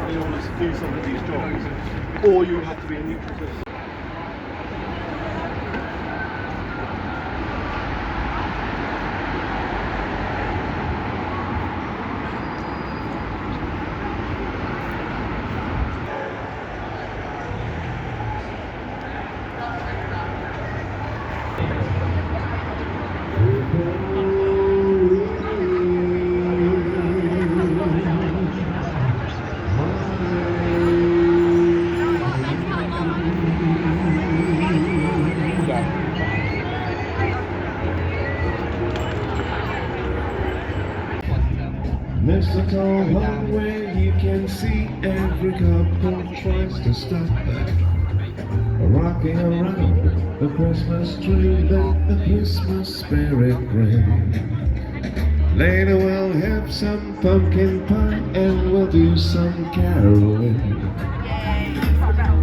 in order to do some of these jobs, or you have to be a neutral person. Mistletoe hung where you can see every couple tries to stop rocking around the Christmas tree. Let the Christmas spirit ring. Later we'll have some pumpkin pie and we'll do some caroling.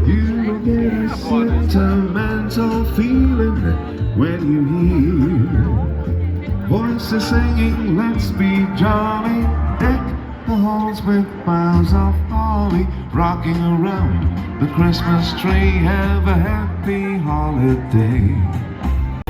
You will get a sentimental feeling when you hear voices singing, let's be jolly. Deck the halls with boughs of holly, rocking around the Christmas tree. Have a happy holiday.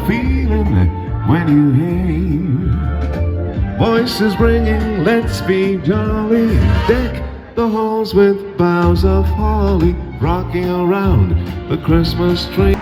Feeling when you hear voices ringing, let's be jolly. Deck the halls with boughs of holly, rocking around the Christmas tree.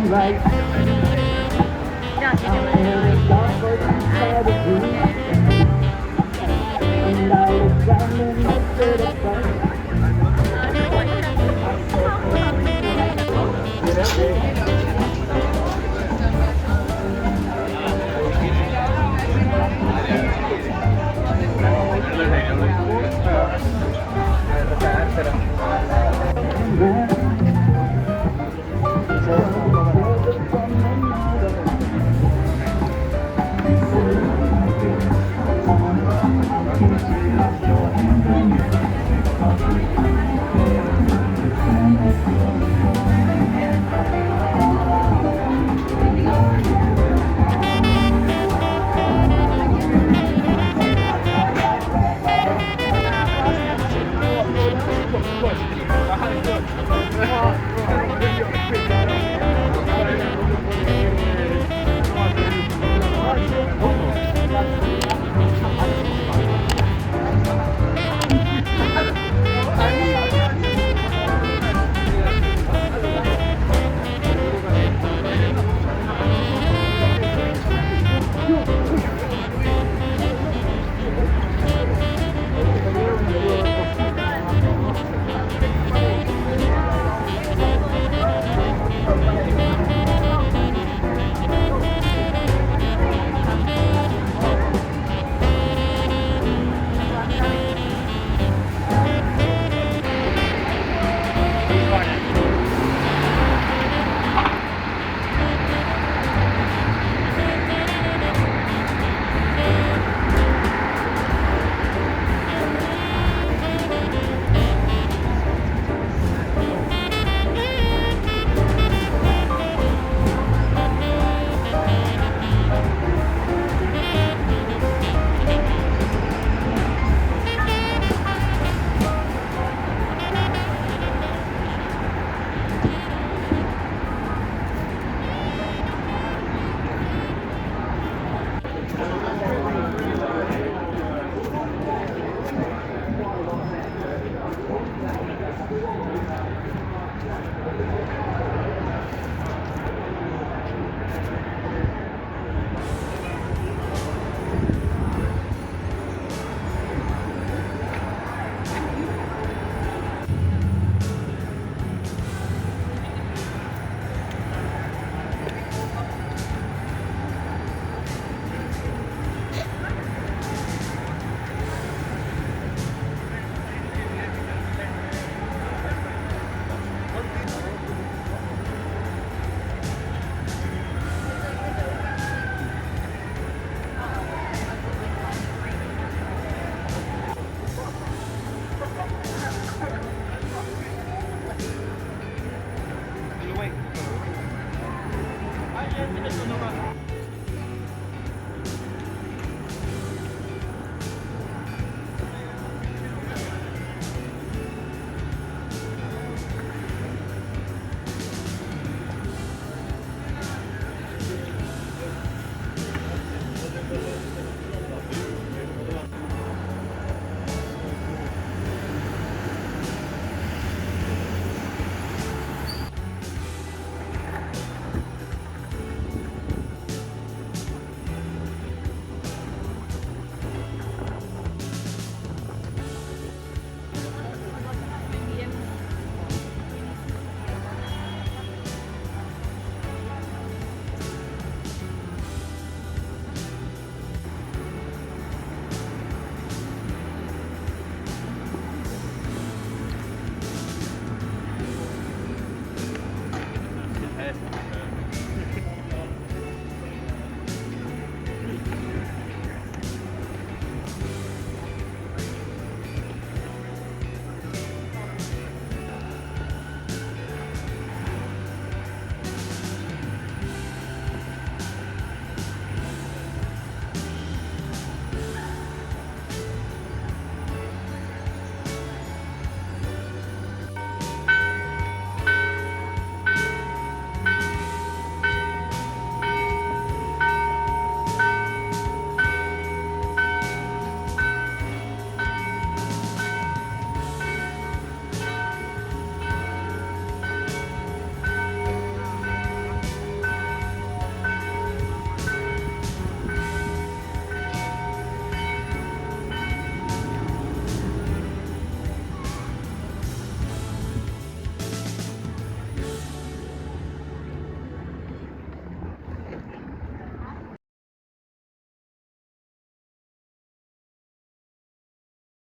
Right.